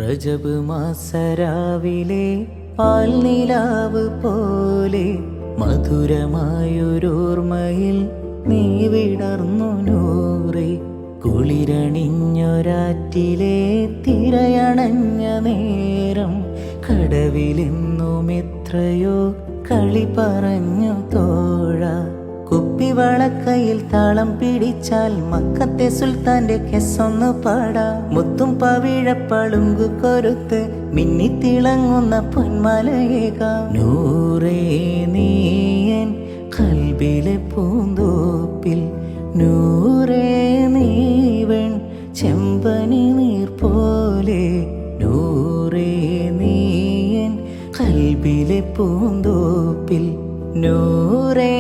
റജബ് മാസരാവിലെ പാൽനിലാവ് പോലെ മധുരമായൊരോർമ്മയിൽ നീ വിടർന്നു നൂറേ. കുളിരണിഞ്ഞൊരാറ്റിലെ തിരയണഞ്ഞ നേരം കടവിലെന്നും എത്രയോ കളി പറഞ്ഞു തോഴ. കുപ്പിവളക്കയിൽ താളം പിടിച്ചാൽ മക്കത്തെ സുൽത്താന്റെ കെസ്സൊന്നു പാടാ. മുത്തും പവിഴപ്പളുങ്കു കൊരുത്ത് മിന്നിത്തിളങ്ങുന്ന പൊന്മലയേകാം. നൂറേ നീയൻ കൽബിലെ പൂന്തോപ്പിൽ, നൂറേ നീവൻ ചെമ്പനി നീർ പോലെ. നൂറേ നീയൻ കൽബിലെ പൂന്തോപ്പിൽ, നൂറേ